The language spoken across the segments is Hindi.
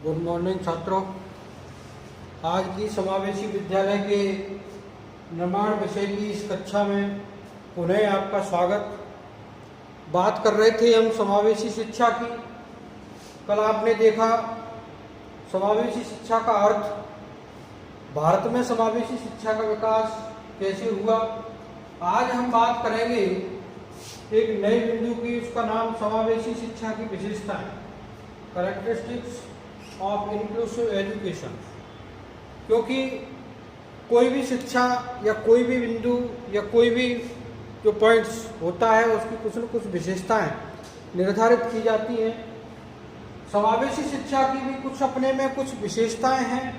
गुड मॉर्निंग छात्रों। आज की समावेशी विद्यालय के निर्माण विषय की इस कक्षा में पुनः आपका स्वागत। बात कर रहे थे हम समावेशी शिक्षा की। कल आपने देखा समावेशी शिक्षा का अर्थ, भारत में समावेशी शिक्षा का विकास कैसे हुआ। आज हम बात करेंगे एक नए बिंदु की, उसका नाम समावेशी शिक्षा की विशेषताएं, कैरेक्टरिस्टिक्स ऑफ इंक्लूसिव एजुकेशन। क्योंकि कोई भी शिक्षा या कोई भी बिंदु या कोई भी जो पॉइंट्स होता है उसकी कुछ न कुछ विशेषताएं निर्धारित की जाती हैं। समावेशी शिक्षा की भी कुछ अपने में कुछ विशेषताएं हैं।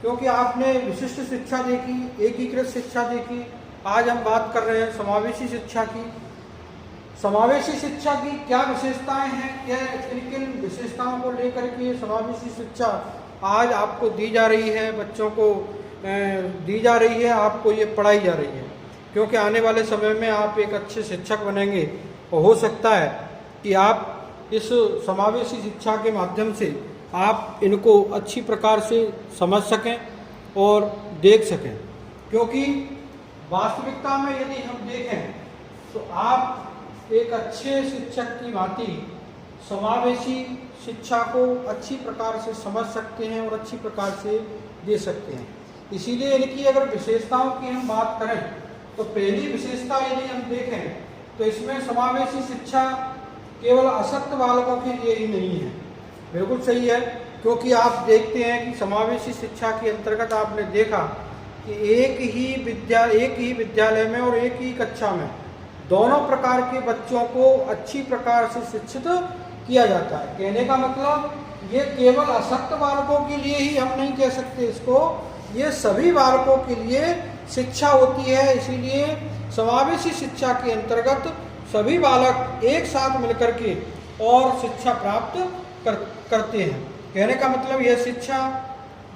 क्योंकि आपने विशिष्ट शिक्षा देखी, एकीकृत शिक्षा देखी, आज हम बात कर रहे हैं समावेशी शिक्षा की। समावेशी शिक्षा की क्या विशेषताएं हैं, क्या किन किन विशेषताओं को लेकर के समावेशी शिक्षा आज आपको दी जा रही है, बच्चों को दी जा रही है, आपको ये पढ़ाई जा रही है। क्योंकि आने वाले समय में आप एक अच्छे शिक्षक बनेंगे और हो सकता है कि आप इस समावेशी शिक्षा के माध्यम से आप इनको अच्छी प्रकार से समझ सकें और देख सकें। क्योंकि वास्तविकता में यदि हम देखें तो आप एक अच्छे शिक्षक की भांति समावेशी शिक्षा को अच्छी प्रकार से समझ सकते हैं और अच्छी प्रकार से दे सकते हैं। इसीलिए इनकी अगर विशेषताओं की हम बात करें तो पहली विशेषता यदि हम देखें तो इसमें समावेशी शिक्षा केवल अशक्त बालकों के लिए ही नहीं है। बिल्कुल सही है। क्योंकि आप देखते हैं कि समावेशी शिक्षा के अंतर्गत आपने देखा कि एक ही विद्यालय में और एक ही कक्षा में दोनों प्रकार के बच्चों को अच्छी प्रकार से शिक्षित किया जाता है। कहने का मतलब ये केवल अशक्त बालकों के लिए ही हम नहीं कह सकते इसको, ये सभी बालकों के लिए शिक्षा होती है। इसीलिए समावेशी शिक्षा के अंतर्गत सभी बालक एक साथ मिलकर के और शिक्षा प्राप्त करते हैं। कहने का मतलब यह शिक्षा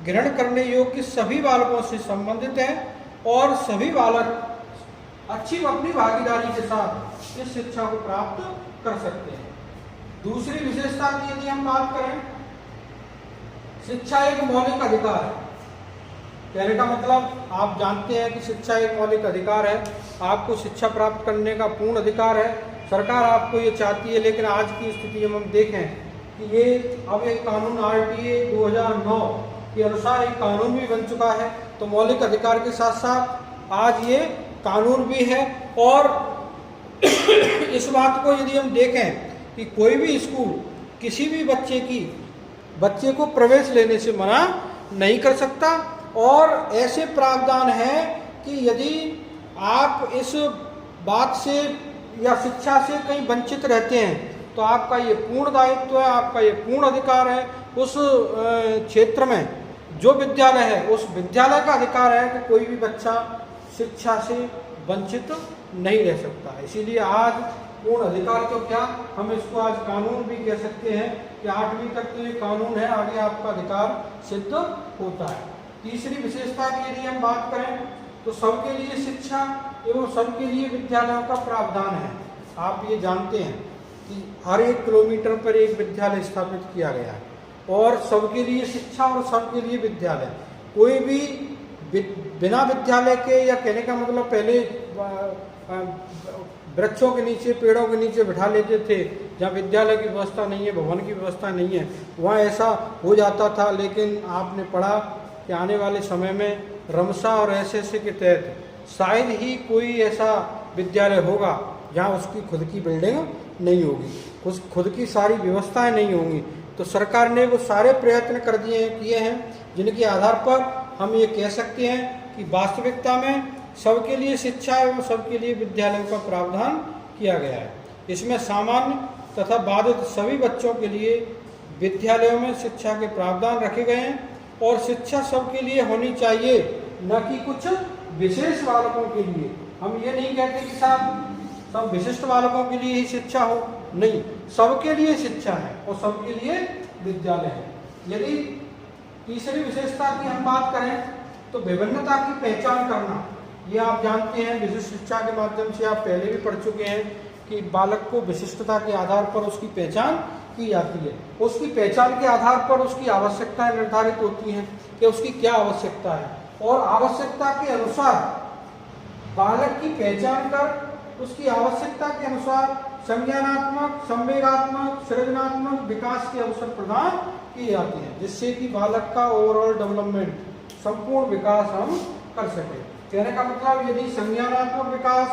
ग्रहण करने योग्य सभी बालकों से संबंधित है और सभी बालक अच्छी अपनी भागीदारी के साथ इस शिक्षा को प्राप्त कर सकते हैं। दूसरी विशेषता की यदि हम बात करें, शिक्षा एक मौलिक अधिकार है। कहने का मतलब आप जानते हैं कि शिक्षा एक मौलिक अधिकार है, आपको शिक्षा प्राप्त करने का पूर्ण अधिकार है। सरकार आपको ये चाहती है, लेकिन आज की स्थिति में हम देखें कि ये अब एक कानून RTA 2009 के अनुसार एक कानून भी बन चुका है। तो मौलिक अधिकार के साथ साथ आज ये कानून भी है। और इस बात को यदि हम देखें कि कोई भी स्कूल किसी भी बच्चे को प्रवेश लेने से मना नहीं कर सकता। और ऐसे प्रावधान है कि यदि आप इस बात से या शिक्षा से कहीं वंचित रहते हैं तो आपका ये पूर्ण दायित्व है, आपका ये पूर्ण अधिकार है। उस क्षेत्र में जो विद्यालय है उस विद्यालय का अधिकार है कि कोई भी बच्चा शिक्षा से वंचित नहीं रह सकता। इसीलिए आज पूर्ण अधिकार तो क्या, हम इसको आज कानून भी कह सकते हैं कि 8वीं तक तो ये कानून है, आगे आपका अधिकार सिद्ध होता है। तीसरी विशेषता की यदि हम बात करें तो सबके लिए शिक्षा एवं सबके लिए विद्यालयों का प्रावधान है। आप ये जानते हैं कि हर 1 किलोमीटर पर एक विद्यालय स्थापित किया गया है और सबके लिए शिक्षा और सबके लिए विद्यालय। कोई भी बिना विद्यालय के, या कहने का मतलब पहले वृक्षों के नीचे, पेड़ों के नीचे बिठा लेते थे जहाँ विद्यालय की व्यवस्था नहीं है, भवन की व्यवस्था नहीं है, वहाँ ऐसा हो जाता था। लेकिन आपने पढ़ा कि आने वाले समय में रमसा और SSA के तहत शायद ही कोई ऐसा विद्यालय होगा जहाँ उसकी खुद की बिल्डिंग नहीं होगी, खुद की सारी व्यवस्थाएं नहीं होंगी। तो सरकार ने वो सारे प्रयत्न किए हैं जिनके आधार पर हम ये कह सकते हैं कि वास्तविकता में सबके लिए शिक्षा एवं सबके लिए विद्यालयों का प्रावधान किया गया है। इसमें सामान्य तथा बाधित सभी बच्चों के लिए विद्यालयों में शिक्षा के प्रावधान रखे गए हैं। और शिक्षा सबके लिए होनी चाहिए, न कि कुछ विशेष बालकों के लिए। हम ये नहीं कहते कि साहब सब विशिष्ट बालकों के लिए ही शिक्षा हो, नहीं, सबके लिए शिक्षा है और सबके लिए विद्यालय है। यदि तीसरी विशेषता की हम बात करें तो विभिन्नता की पहचान करना, ये आप जानते हैं विशिष्ट शिक्षा के माध्यम से आप पहले भी पढ़ चुके हैं कि बालक को विशिष्टता के आधार पर उसकी पहचान की जाती है। उसकी पहचान के आधार पर उसकी आवश्यकताएं निर्धारित होती हैं कि उसकी क्या आवश्यकता है, और आवश्यकता के अनुसार बालक की पहचान कर उसकी आवश्यकता के अनुसार संज्ञानात्मक, संवेगात्मक, सृजनात्मक विकास के अवसर प्रदान किए जाते हैं, जिससे कि बालक का ओवरऑल डेवलपमेंट, संपूर्ण विकास हम कर सकें। कहने का मतलब यदि संज्ञानात्मक विकास,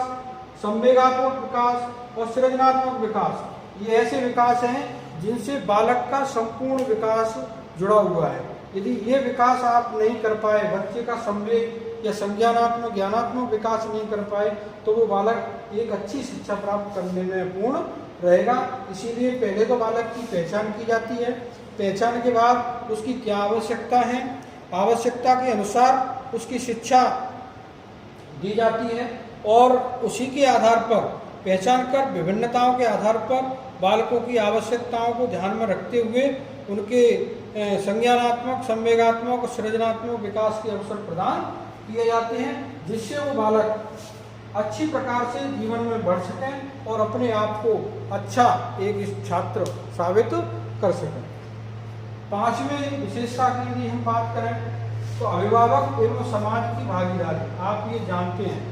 संवेगात्मक विकास और सृजनात्मक विकास, ये ऐसे विकास हैं जिनसे बालक का संपूर्ण विकास जुड़ा हुआ है। यदि ये विकास आप नहीं कर पाए, बच्चे का संवेग या संज्ञानात्मक, ज्ञानात्मक विकास नहीं कर पाए, तो वो बालक एक अच्छी शिक्षा प्राप्त करने में अपूर्ण रहेगा। इसीलिए पहले तो बालक की पहचान की जाती है, पहचान के बाद उसकी क्या आवश्यकता है, आवश्यकता के अनुसार उसकी शिक्षा दी जाती है, और उसी के आधार पर पहचान कर विभिन्नताओं के आधार पर बालकों की आवश्यकताओं को ध्यान में रखते हुए उनके संज्ञानात्मक, संवेगात्मक और सृजनात्मक विकास के अवसर प्रदान किए जाते हैं, जिससे वो बालक अच्छी प्रकार से जीवन में बढ़ सकें और अपने आप को अच्छा एक छात्र साबित कर सकें। पांचवें विशेषता की यदि हम बात करें तो अभिभावक एवं समाज की भागीदारी। आप ये जानते हैं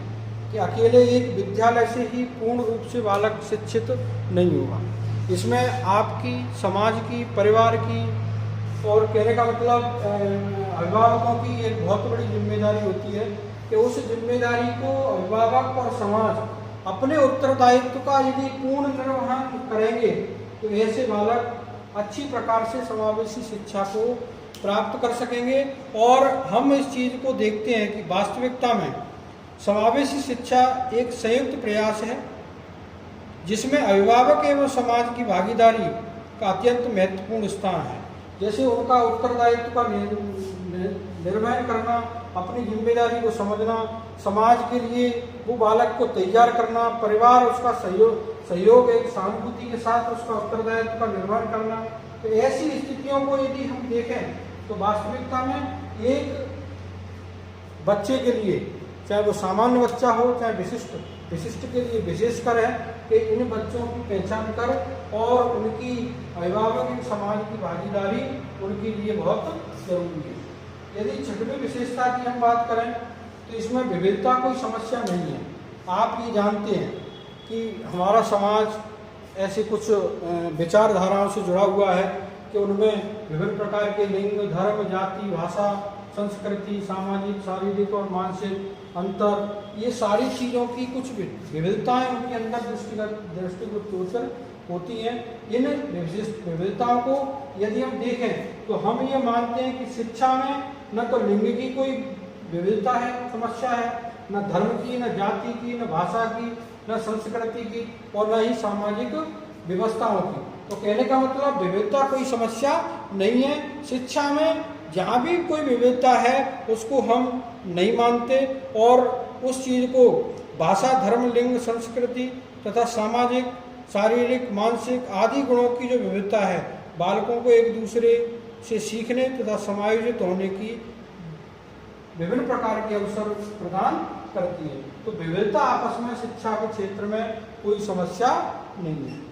कि अकेले एक विद्यालय से ही पूर्ण रूप से बालक शिक्षित नहीं होगा। इसमें आपकी, समाज की, परिवार की और कहने का मतलब अभिभावकों की एक बहुत बड़ी जिम्मेदारी होती है कि उस जिम्मेदारी को अभिभावक और समाज अपने उत्तरदायित्व का यदि पूर्ण निर्वहन करेंगे तो ऐसे बालक अच्छी प्रकार से समावेशी शिक्षा को प्राप्त कर सकेंगे। और हम इस चीज़ को देखते हैं कि वास्तविकता में समावेशी शिक्षा एक संयुक्त प्रयास है, जिसमें अभिभावक एवं समाज की भागीदारी का अत्यंत महत्वपूर्ण स्थान है। जैसे उनका उत्तरदायित्व का निर्वहन करना, अपनी जिम्मेदारी को समझना, समाज के लिए वो बालक को तैयार करना, परिवार उसका सहयोग एक सहानुभूति के साथ उसका उत्तरदायित्व का निर्वहन करना। तो ऐसी स्थितियों को यदि हम देखें तो वास्तविकता में एक बच्चे के लिए, चाहे वो सामान्य बच्चा हो चाहे विशिष्ट के लिए विशेषकर है कि इन बच्चों की पहचान कर और उनकी अभिभावक समाज की भागीदारी उनके लिए बहुत जरूरी है। यदि छठवीं विशेषता की हम बात करें तो इसमें विविधता कोई समस्या नहीं है। आप ये जानते हैं कि हमारा समाज ऐसे कुछ विचारधाराओं से जुड़ा हुआ है कि उनमें विभिन्न प्रकार के लिंग, धर्म, जाति, भाषा, संस्कृति, सामाजिक, शारीरिक और मानसिक अंतर, ये सारी चीज़ों की कुछ विविधताएं उनके अंदर दृष्टिगत गोचर होती हैं। इन विविधताओं को यदि हम देखें तो हम ये मानते हैं कि शिक्षा में न तो लिंग की कोई विविधता है, समस्या है, न धर्म की, न जाति की, न भाषा की, न संस्कृति की और न ही सामाजिक व्यवस्थाओं की। तो कहने का मतलब विविधता कोई समस्या नहीं है। शिक्षा में जहाँ भी कोई विविधता है उसको हम नहीं मानते और उस चीज़ को भाषा, धर्म, लिंग, संस्कृति तथा सामाजिक, शारीरिक, मानसिक आदि गुणों की जो विविधता है बालकों को एक दूसरे से सीखने तथा समायोजित होने की विभिन्न प्रकार के अवसर प्रदान करती है। तो विविधता आपस में शिक्षा के क्षेत्र में कोई समस्या नहीं है।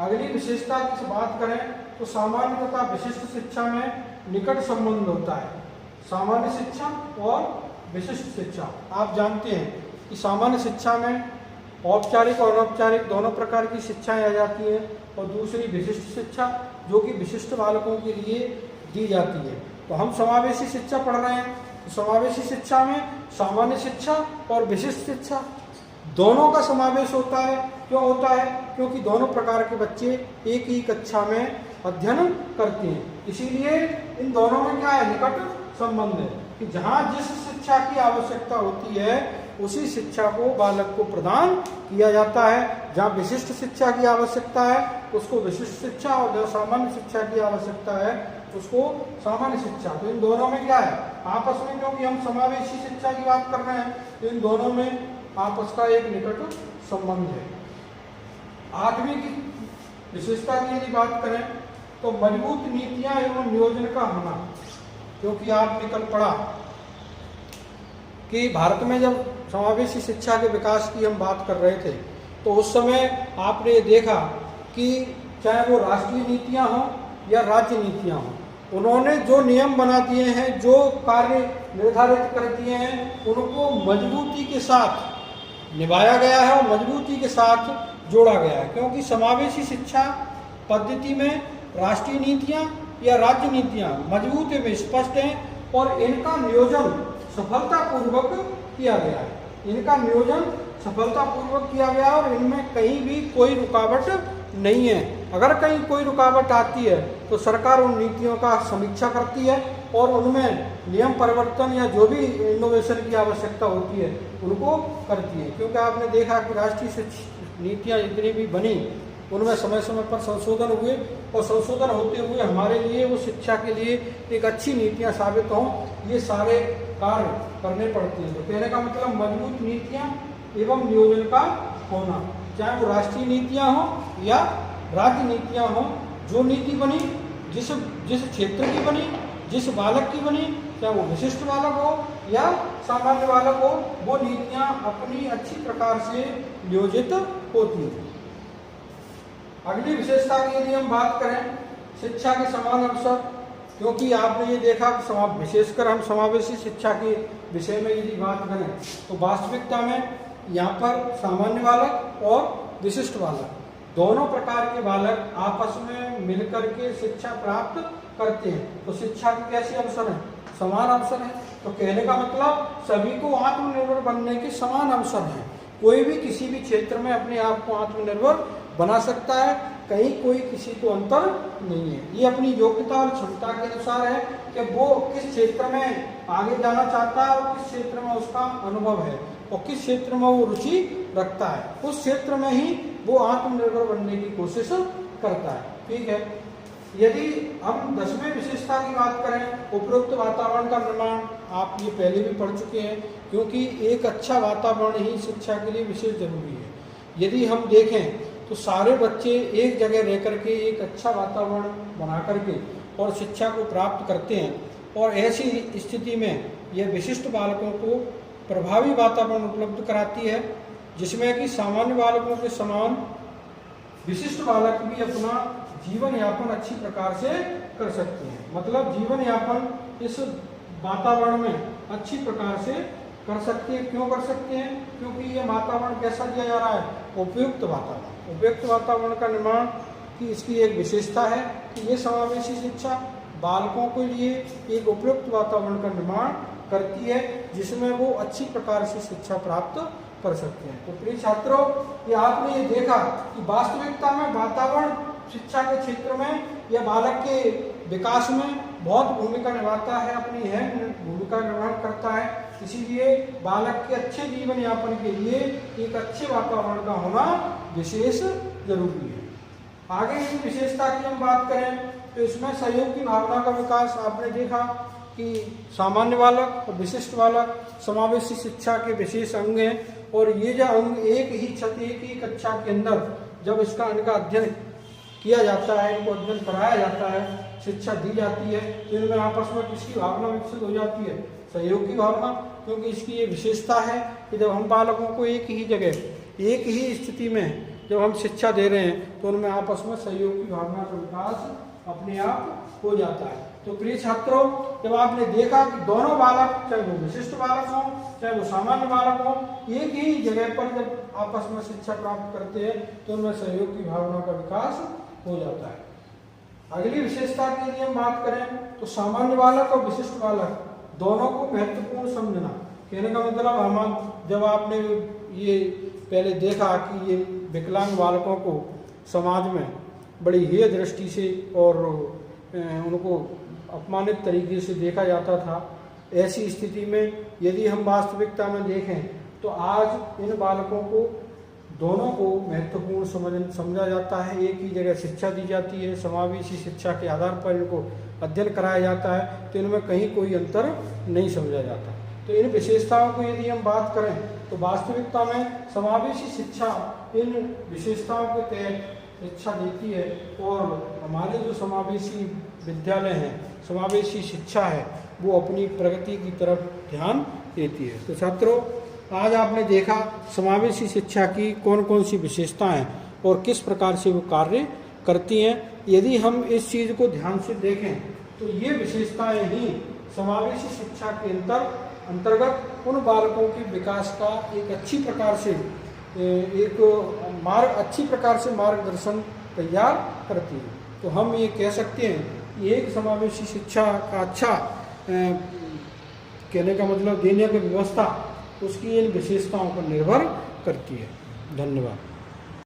अगली विशेषता की बात करें तो सामान्य तथा विशिष्ट शिक्षा में निकट संबंध होता है। सामान्य शिक्षा और विशिष्ट शिक्षा, आप जानते हैं कि सामान्य शिक्षा में औपचारिक और अनौपचारिक दोनों प्रकार की शिक्षाएं आ जाती हैं और दूसरी विशिष्ट शिक्षा जो कि विशिष्ट बालकों के लिए दी जाती है। तो हम समावेशी शिक्षा पढ़ रहे हैं, तो समावेशी शिक्षा में सामान्य शिक्षा और विशिष्ट शिक्षा दोनों का समावेश होता है। क्यों होता है? क्योंकि दोनों प्रकार के बच्चे एक ही कक्षा में अध्ययन करते हैं, इसीलिए इन दोनों में क्या है, निकट संबंध है कि जहाँ जिस शिक्षा की आवश्यकता होती है उसी शिक्षा को बालक को प्रदान किया जाता है। जहाँ विशिष्ट शिक्षा की आवश्यकता है उसको विशिष्ट शिक्षा और जहाँ सामान्य शिक्षा की आवश्यकता है उसको सामान्य शिक्षा। तो इन दोनों में क्या है आपस में, क्योंकि हम समावेशी शिक्षा की बात कर रहे हैं तो इन दोनों में आपस का एक निकट संबंध है। आठवीं की विशेषता की यदि बात करें तो मजबूत नीतियां एवं नियोजन का होना, क्योंकि आपने कल पढ़ा कि भारत में जब समावेशी शिक्षा के विकास की हम बात कर रहे थे तो उस समय आपने देखा कि चाहे वो राष्ट्रीय नीतियां हों या राज्य नीतियां हों, उन्होंने जो नियम बना दिए हैं, जो कार्य निर्धारित कर दिए हैं, उनको मजबूती के साथ निभाया गया है और मजबूती के साथ जोड़ा गया है। क्योंकि समावेशी शिक्षा पद्धति में राष्ट्रीय नीतियां या राज्य नीतियां मजबूत एवं स्पष्ट हैं और इनका नियोजन सफलतापूर्वक किया गया है। इनका नियोजन सफलतापूर्वक किया गया और इनमें कहीं भी कोई रुकावट नहीं है। अगर कहीं कोई रुकावट आती है तो सरकार उन नीतियों का समीक्षा करती है और उनमें नियम परिवर्तन या जो भी इनोवेशन की आवश्यकता होती है उनको करती है। क्योंकि आपने देखा कि राष्ट्रीय नीतियाँ जितनी भी बनी उनमें समय समय पर संशोधन हुए और संशोधन होते हुए हमारे लिए वो शिक्षा के लिए एक अच्छी नीतियाँ साबित हों, ये सारे कार्य करने पड़ते हैं। तो कहने का मतलब मजबूत नीतियाँ एवं नियोजन का होना, चाहे वो राष्ट्रीय नीतियाँ हों या राज्य नीतियाँ हों, जो नीति बनी जिस क्षेत्र की बनी, जिस बालक की बनी, चाहे वो विशिष्ट बालक हो या सामान्य बालक हो, वो नीतियाँ अपनी अच्छी प्रकार से नियोजित होती हैं। अगली विशेषता की यदि हम बात करें, शिक्षा के समान अवसर, क्योंकि आपने ये देखा कि विशेषकर हम समावेशी शिक्षा के विषय में यदि बात करें तो वास्तविकता में यहाँ पर सामान्य बालक और विशिष्ट बालक दोनों प्रकार के बालक आपस में मिलकर के शिक्षा प्राप्त करते हैं। तो शिक्षा के कैसे अवसर हैं? समान अवसर हैं। तो कहने का मतलब सभी को आत्मनिर्भर बनने के समान अवसर हैं। कोई भी किसी भी क्षेत्र में अपने आप को आत्मनिर्भर बना सकता है, कहीं कोई किसी को अंतर नहीं है। ये अपनी योग्यता और क्षमता के अनुसार है कि वो किस क्षेत्र में आगे जाना चाहता है और किस क्षेत्र में उसका अनुभव है और किस क्षेत्र में वो रुचि रखता है, उस क्षेत्र में ही वो आत्मनिर्भर बनने की कोशिश करता है। ठीक है। यदि हम 10वें विशेषता की बात करें, उपयुक्त वातावरण का निर्माण, आप ये पहले भी पढ़ चुके हैं, क्योंकि एक अच्छा वातावरण ही शिक्षा के लिए विशेष जरूरी है। यदि हम देखें तो सारे बच्चे एक जगह रह करके एक अच्छा वातावरण बना करके और शिक्षा को प्राप्त करते हैं, और ऐसी स्थिति में यह विशिष्ट बालकों को प्रभावी वातावरण उपलब्ध कराती है, जिसमें कि सामान्य बालकों के समान विशिष्ट बालक भी अपना जीवन यापन अच्छी प्रकार से कर सकते हैं। मतलब जीवन यापन इस वातावरण में अच्छी प्रकार से कर सकते हैं। क्यों कर सकते हैं? क्योंकि ये वातावरण कैसा दिया जा रहा है? उपयुक्त वातावरण। उपयुक्त वातावरण का निर्माण की इसकी एक विशेषता है कि ये समावेशी शिक्षा बालकों के लिए एक उपयुक्त वातावरण का निर्माण करती है, जिसमें वो अच्छी प्रकार से शिक्षा प्राप्त कर सकते हैं। तो प्रिय छात्रों, ये आपने ये देखा कि वास्तविकता में वातावरण शिक्षा के क्षेत्र में या बालक के विकास में बहुत भूमिका निभाता है, अपनी अहम भूमिका निर्वहन करता है। इसीलिए बालक के अच्छे जीवन यापन के लिए एक अच्छे वातावरण का होना विशेष जरूरी है। आगे की विशेषता की हम बात करें तो इसमें सहयोग की भावना का विकास। आपने देखा कि सामान्य बालक और विशिष्ट बालक समावेशी शिक्षा के विशेष अंग हैं, और ये जो अंग एक ही कक्षा के अंदर जब इनका अध्ययन किया जाता है, इनको अध्ययन कराया जाता है, शिक्षा दी जाती है, तो इनमें आपस में किसकी भावना विकसित हो जाती है? सहयोग की भावना। क्योंकि इसकी ये विशेषता है कि जब हम बालकों को एक ही जगह एक ही स्थिति में जब हम शिक्षा दे रहे हैं तो उनमें आपस में सहयोग की भावना का विकास अपने आप हो जाता है। तो प्रिय छात्रों, जब आपने देखा कि दोनों बालक, चाहे वो विशिष्ट बालक हों चाहे वो सामान्य बालक हों, एक ही जगह पर जब आपस में शिक्षा प्राप्त करते हैं तो उनमें सहयोग की भावना का विकास हो जाता है। अगली विशेषता की यदि हम बात करें तो सामान्य बालक और विशिष्ट बालक दोनों को महत्वपूर्ण समझना। कहने का मतलब हम जब आपने ये पहले देखा कि ये विकलांग बालकों को समाज में बड़ी हेय दृष्टि से और उनको अपमानित तरीके से देखा जाता था, ऐसी स्थिति में यदि हम वास्तविकता में देखें तो आज इन बालकों को दोनों को महत्वपूर्ण समझा जाता है। एक ही जगह शिक्षा दी जाती है, समावेशी शिक्षा के आधार पर इनको अध्ययन कराया जाता है, तो इनमें कहीं कोई अंतर नहीं समझा जाता। तो इन विशेषताओं को यदि हम बात करें तो वास्तविकता में समावेशी शिक्षा इन विशेषताओं के तहत शिक्षा देती है, और हमारे जो समावेशी विद्यालय हैं, समावेशी शिक्षा है, वो अपनी प्रगति की तरफ ध्यान देती है। तो छात्रों, आज आपने देखा समावेशी शिक्षा की कौन कौन सी विशेषताएं हैं और किस प्रकार से वो कार्य करती हैं। यदि हम इस चीज़ को ध्यान से देखें तो ये विशेषताएं ही समावेशी शिक्षा के अंतर्गत उन बालकों के विकास का एक अच्छी प्रकार से मार्गदर्शन तैयार करती है। तो हम ये कह सकते हैं कि एक समावेशी शिक्षा का अच्छा कहने का मतलब देने की व्यवस्था उसकी इन विशेषताओं पर निर्भर करती है। धन्यवाद।